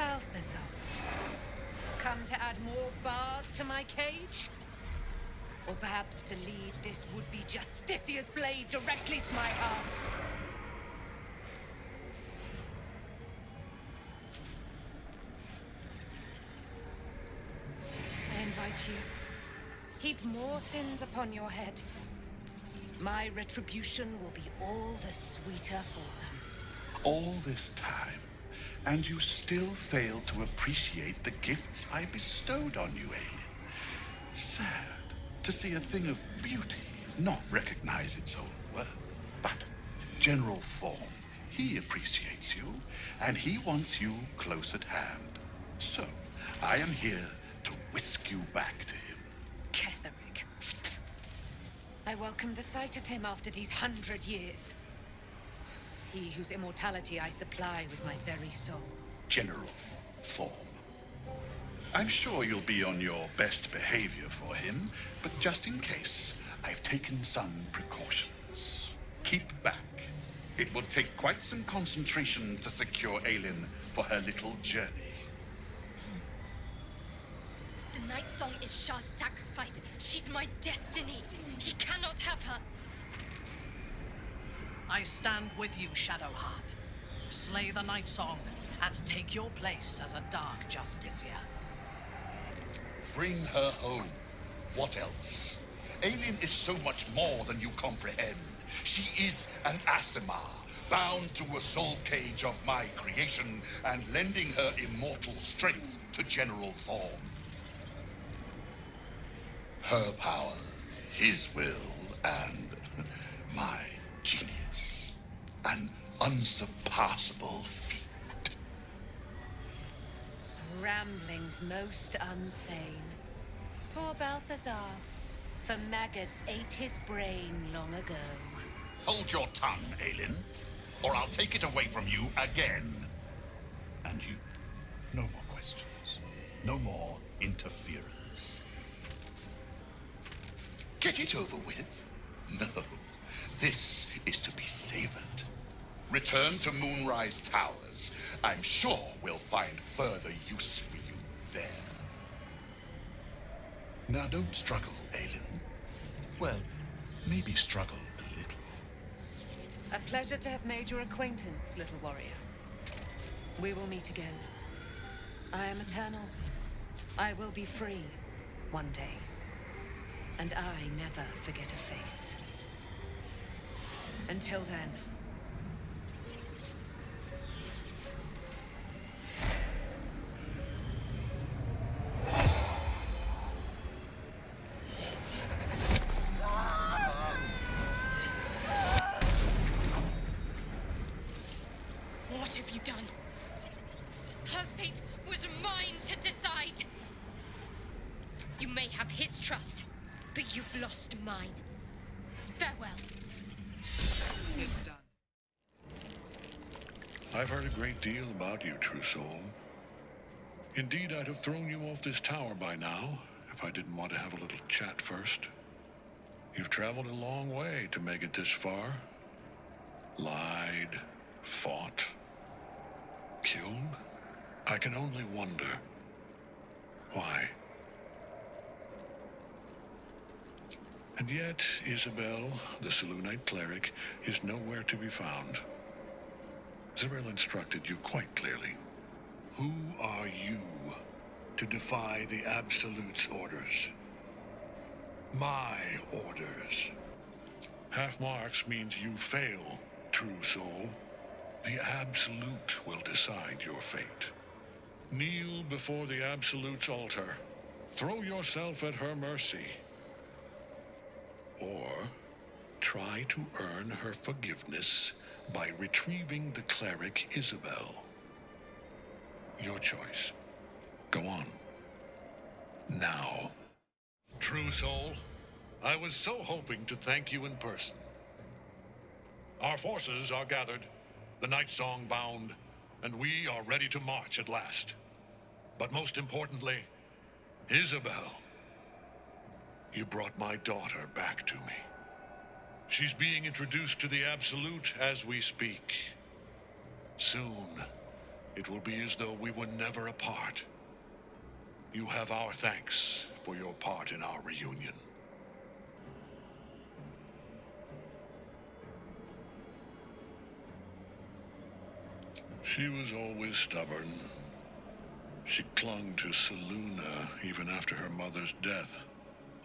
Balthazar. Come to add more bars to my cage? Or perhaps to lead this would-be Justicia's blade directly to my heart? I invite you. Heap more sins upon your head. My retribution will be all the sweeter for them. All this time, and you still fail to appreciate the gifts I bestowed on you, alien. Sad to see a thing of beauty not recognize its own worth. But General Thorm, he appreciates you, and he wants you close at hand. So, I am here to whisk you back to him. Ketheric. I welcome the sight of him after these 100 years. He whose immortality I supply with my very soul. General Thorm. I'm sure you'll be on your best behavior for him, but just in case, I've taken some precautions. Keep back. It will take quite some concentration to secure Aelin for her little journey. The Nightsong is Shah's sacrifice. She's my destiny. He cannot have her. I stand with you, Shadowheart. Slay the Nightsong and take your place as a Dark Justicia. Bring her home. What else? Aelin is so much more than you comprehend. She is an aasimar, bound to a soul cage of my creation and lending her immortal strength to General Thorm. Her power, his will, and my genius. An unsurpassable feat. Ramblings most unsane. Poor Balthazar. For maggots ate his brain long ago. Hold your tongue, Aelin, or I'll take it away from you again. And you, no more questions. No more interference. Get it over with? No. This is to be savored. Return to Moonrise Towers. I'm sure we'll find further use for you there. Now don't struggle, Aelin. Well, maybe struggle a little. A pleasure to have made your acquaintance, little warrior. We will meet again. I am eternal. I will be free one day. And I never forget a face. Until then. What have you done? Her fate was mine to decide. You may have his trust, but you've lost mine. Farewell. It's done. I've heard a great deal about you, True Soul. Indeed, I'd have thrown you off this tower by now, if I didn't want to have a little chat first. You've traveled a long way to make it this far. Lied, fought, killed. I can only wonder why. And yet, Isobel, the Selûnite cleric, is nowhere to be found. Zeril instructed you quite clearly. Who are you to defy the Absolute's orders? My orders. Half marks means you fail, True Soul. The Absolute will decide your fate. Kneel before the Absolute's altar. Throw yourself at her mercy. Or try to earn her forgiveness by retrieving the cleric Isobel. Your choice. Go on. Now. True Soul, I was so hoping to thank you in person. Our forces are gathered, the Nightsong bound, and we are ready to march at last. But most importantly, Isobel. You brought my daughter back to me. She's being introduced to the Absolute as we speak. Soon, it will be as though we were never apart. You have our thanks for your part in our reunion. She was always stubborn. She clung to Selûne even after her mother's death.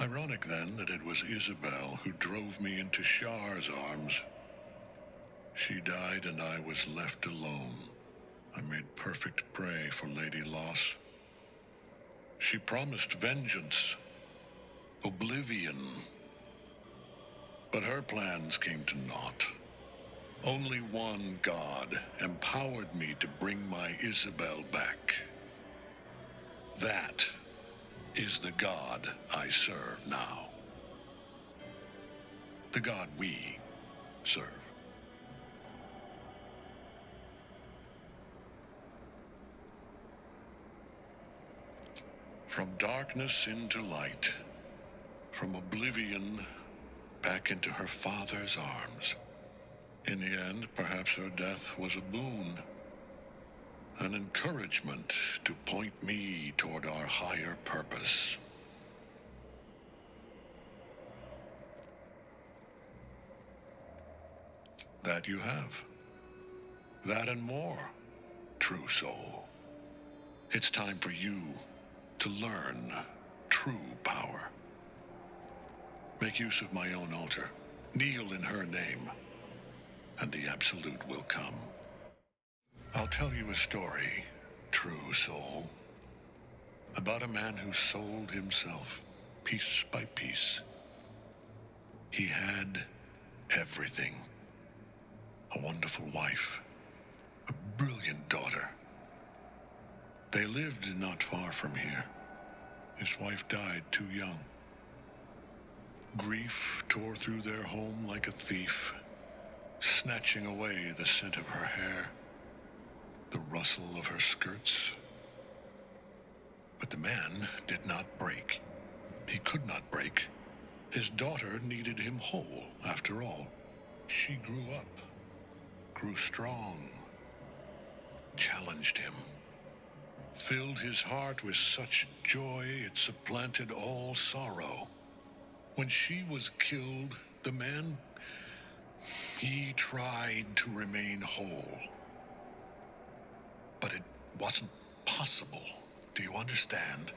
Ironic then that it was Isobel who drove me into Shar's arms. She died and I was left alone. I made perfect prey for Lady Loss. She promised vengeance, oblivion. But her plans came to naught. Only one god empowered me to bring my Isobel back. That is the god I serve now. The god we serve. From darkness into light, from oblivion back into her father's arms. In the end, perhaps her death was a boon, an encouragement to point me toward our higher purpose. That you have. That and more, true soul. It's time for you to learn true power. Make use of my own altar. Kneel in her name, and the Absolute will come. I'll tell you a story, true soul, about a man who sold himself piece by piece. He had everything. A wonderful wife, a brilliant daughter. They lived not far from here. His wife died too young. Grief tore through their home like a thief, snatching away the scent of her hair, the rustle of her skirts. But the man did not break. He could not break. His daughter needed him whole, after all. She grew up, grew strong, challenged him, filled his heart with such joy it supplanted all sorrow. When she was killed, the man, he tried to remain whole. But it wasn't possible. Do you understand?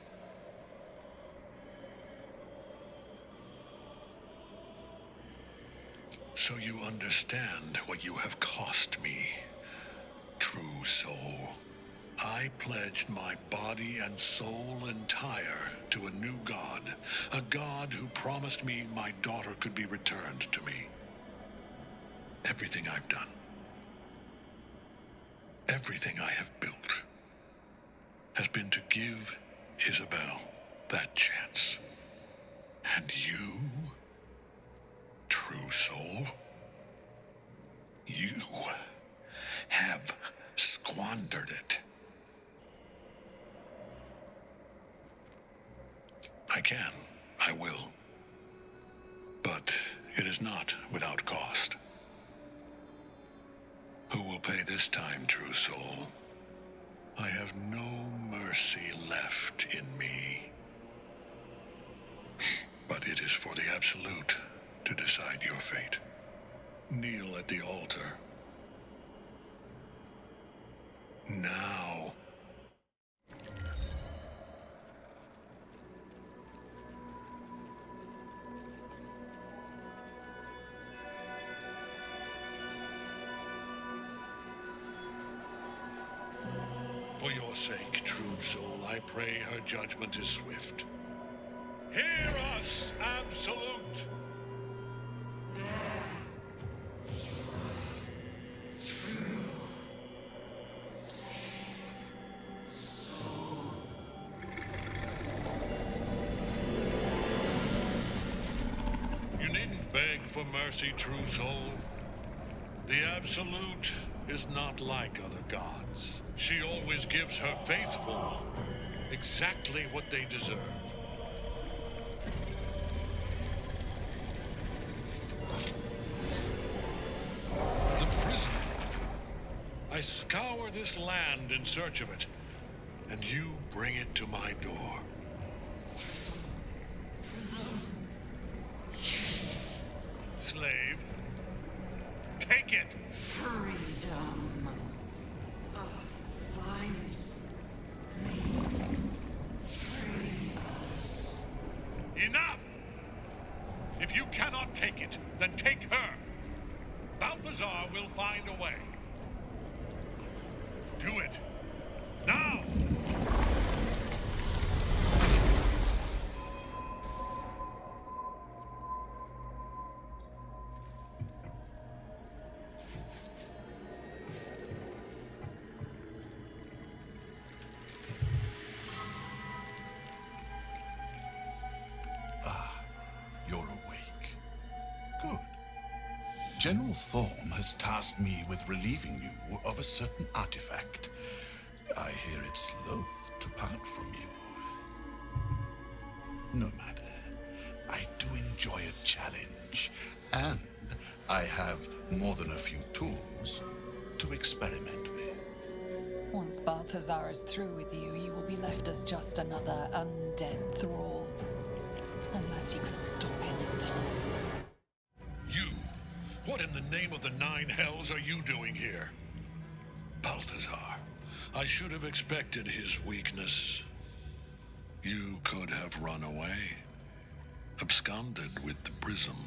So you understand what you have cost me, true soul. I pledged my body and soul entire to a new god, a god who promised me my daughter could be returned to me. Everything I've done, everything I have built, has been to give Isobel that chance. And you, true soul, you have squandered it. I will. But it is not without cost. Who will pay this time, true soul? I have no mercy left in me. But it is for the Absolute to decide your fate. Kneel at the altar. Now. For your sake, true soul, I pray her judgment is swift. Hear us, Absolute! You needn't beg for mercy, true soul. The Absolute is not like other gods. She always gives her faithful exactly what they deserve. The prisoner. I scour this land in search of it, and you bring it to my door. Slave, take it! Freedom. Find me. Free us. Enough! If you cannot take it, then take her. Balthazar will find a way. Do it. Now! You're awake. Good. General Thorm has tasked me with relieving you of a certain artifact. I hear it's loath to part from you. No matter. I do enjoy a challenge, and I have more than a few tools to experiment with. Once Balthazar is through with you, you will be left as just another undead thrall. Unless you can stop him in time. You! What in the name of the nine hells are you doing here? Balthazar, I should have expected his weakness. You could have run away, absconded with the prism.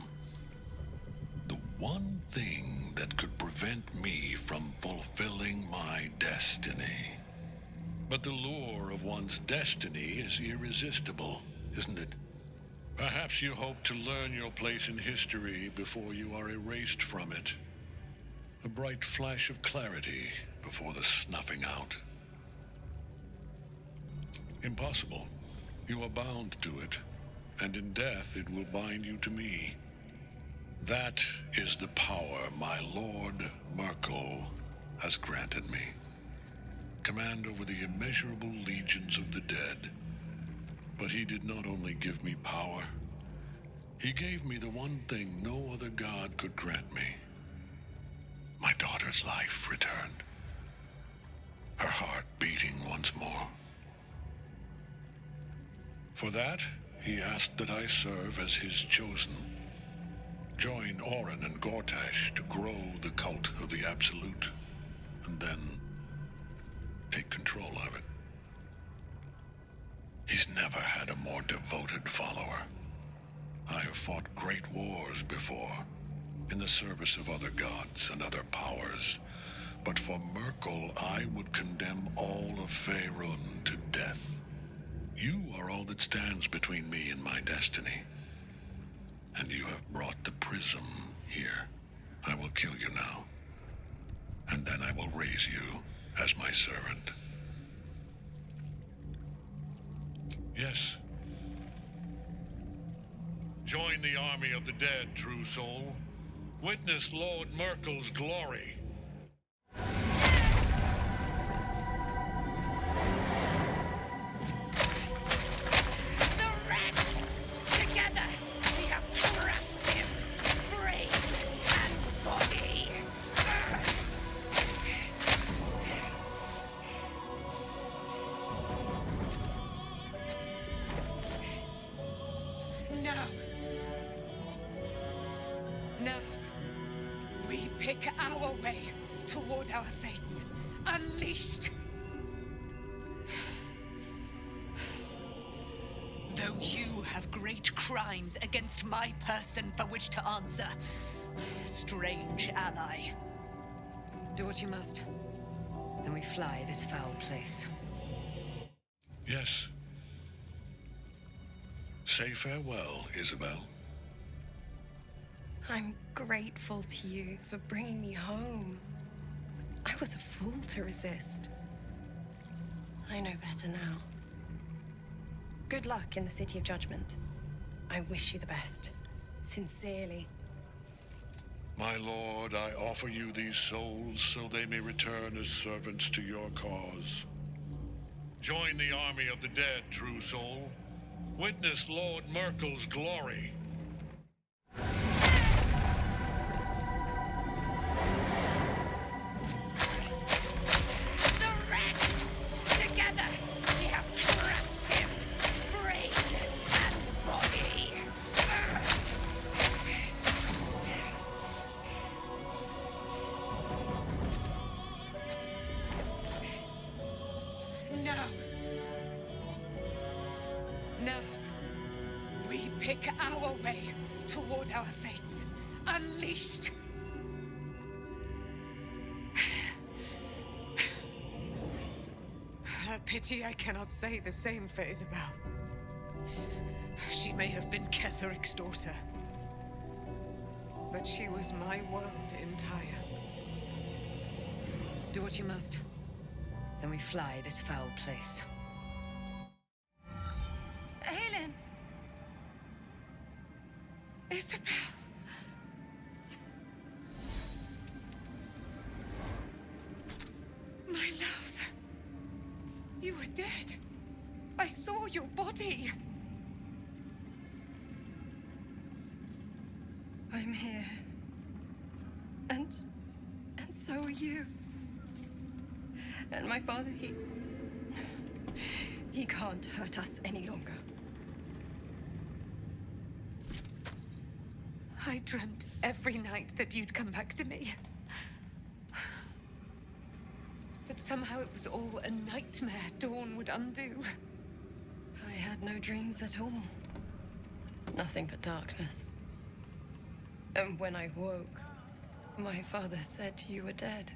The one thing that could prevent me from fulfilling my destiny. But the lure of one's destiny is irresistible, isn't it? Perhaps you hope to learn your place in history before you are erased from it. A bright flash of clarity before the snuffing out. Impossible. You are bound to it, and in death it will bind you to me. That is the power my Lord Merkel has granted me. Command over the immeasurable legions of the dead. But he did not only give me power, he gave me the one thing no other god could grant me. My daughter's life returned. Her heart beating once more. For that, he asked that I serve as his chosen. Join Orin and Gortash to grow the cult of the Absolute, and then take control of it. He's never had a more devoted follower. I have fought great wars before, in the service of other gods and other powers. But for Merkel, I would condemn all of Faerun to death. You are all that stands between me and my destiny. And you have brought the prism here. I will kill you now. And then I will raise you as my servant. Yes. Join the army of the dead, true soul. Witness Lord Merkel's glory. The rats! Together, we have crushed him, brain and body. No. Now, we pick our way toward our fates, unleashed. Though you have great crimes against my person for which to answer, strange ally. Do what you must. Then we fly this foul place. Yes. Say farewell, Isobel. I'm grateful to you for bringing me home. I was a fool to resist. I know better now. Good luck in the City of Judgment. I wish you the best. Sincerely. My lord, I offer you these souls so they may return as servants to your cause. Join the army of the dead, true soul. Witness Lord Merkel's glory. pick our way toward our fates. Unleashed. A pity I cannot say the same for Isobel. She may have been Ketheric's daughter, but she was my world entire. Do what you must. Then we fly this foul place. Aelin! Isobel! My love. You were dead. I saw your body. I'm here. And so are you. And my father, he can't hurt us any longer. I dreamt every night that you'd come back to me. That somehow it was all a nightmare Dawn would undo. I had no dreams at all. Nothing but darkness. And when I woke, my father said you were dead.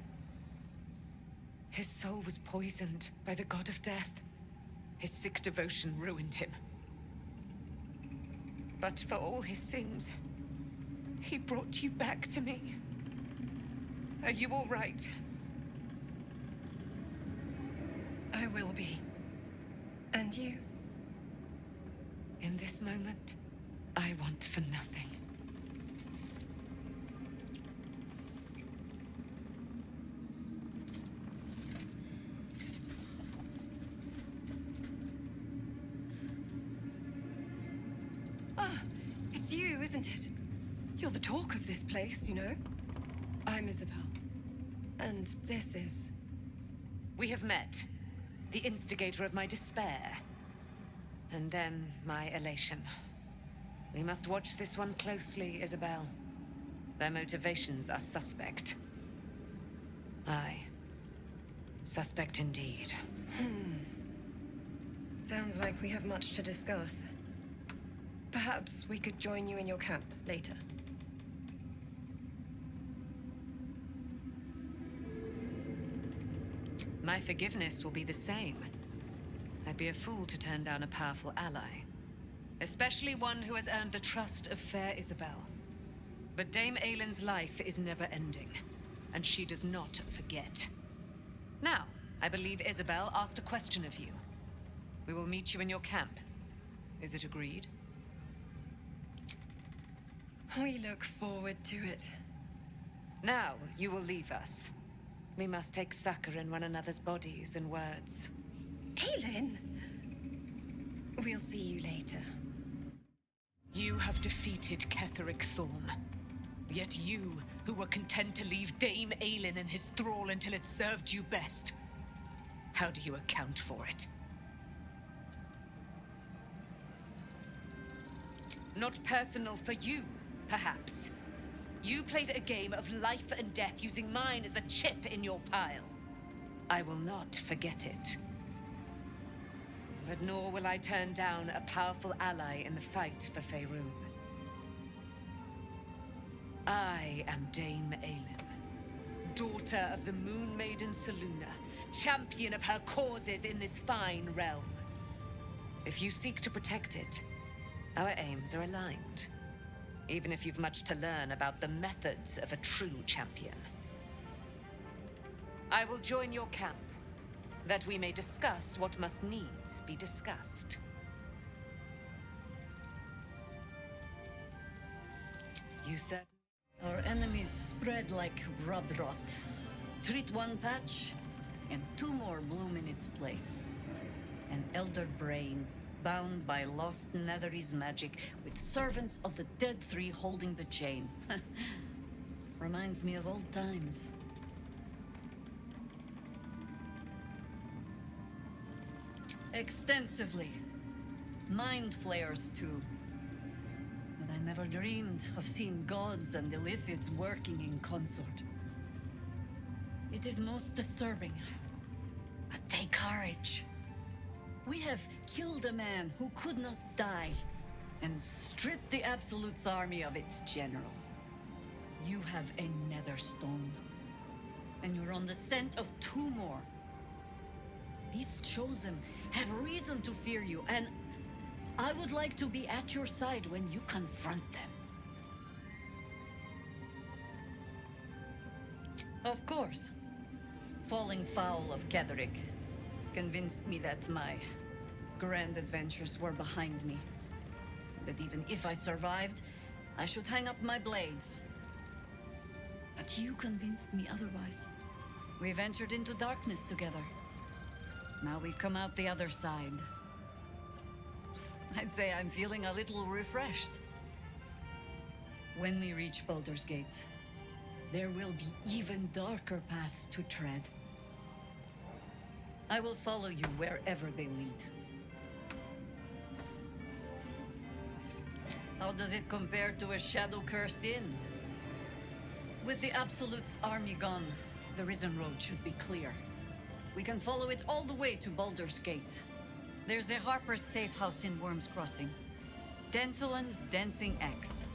His soul was poisoned by the god of death. His sick devotion ruined him. But for all his sins, he brought you back to me. Are you all right? I will be. And you? In this moment, I want for nothing. It's you, isn't it? You're the talk of this place, you know? I'm Isobel. And this is... We have met. The instigator of my despair. And then my elation. We must watch this one closely, Isobel. Their motivations are suspect. Aye. Suspect indeed. Sounds like we have much to discuss. Perhaps we could join you in your camp later. My forgiveness will be the same. I'd be a fool to turn down a powerful ally. Especially one who has earned the trust of fair Isobel. But Dame Aylin's life is never ending, and she does not forget. Now, I believe Isobel asked a question of you. We will meet you in your camp. Is it agreed? We look forward to it. Now, you will leave us. We must take succor in one another's bodies and words. Aelin! We'll see you later. You have defeated Ketheric Thorm. Yet you, who were content to leave Dame Aelin in his thrall until it served you best. How do you account for it? Not personal for you, perhaps. You played a game of life and death using mine as a chip in your pile. I will not forget it. But nor will I turn down a powerful ally in the fight for Faerun. I am Dame Aelin, daughter of the Moon Maiden Selûne, champion of her causes in this fine realm. If you seek to protect it, our aims are aligned. Even if you've much to learn about the methods of a true champion. I will join your camp, that we may discuss what must needs be discussed. You said... Our enemies spread like rub rot. Treat one patch, and two more bloom in its place. An elder brain, bound by lost Netherese magic, with servants of the Dead Three holding the chain. Reminds me of old times. Extensively. Mind flayers, too. But I never dreamed of seeing gods and Illithids working in consort. It is most disturbing. But take courage. We have killed a man who could not die, and strip the Absolute's army of its general. You have a Netherstone, and you're on the scent of 2 more. These Chosen have reason to fear you, and I would like to be at your side when you confront them. Of course, falling foul of Ketheric convinced me that my grand adventures were behind me. That even if I survived, I should hang up my blades. But you convinced me otherwise. We ventured into darkness together. Now we've come out the other side. I'd say I'm feeling a little refreshed. When we reach Baldur's Gate, there will be even darker paths to tread. I will follow you wherever they lead. How does it compare to a shadow-cursed inn? With the Absolute's army gone, the Risen Road should be clear. We can follow it all the way to Baldur's Gate. There's a Harper's safe house in Worm's Crossing. Denthalen's Dancing Axe.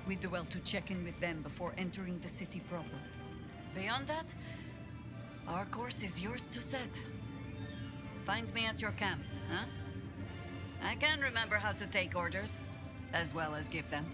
We do well to check in with them before entering the city proper. Beyond that, our course is yours to set. Find me at your camp, huh? I can remember how to take orders, as well as give them.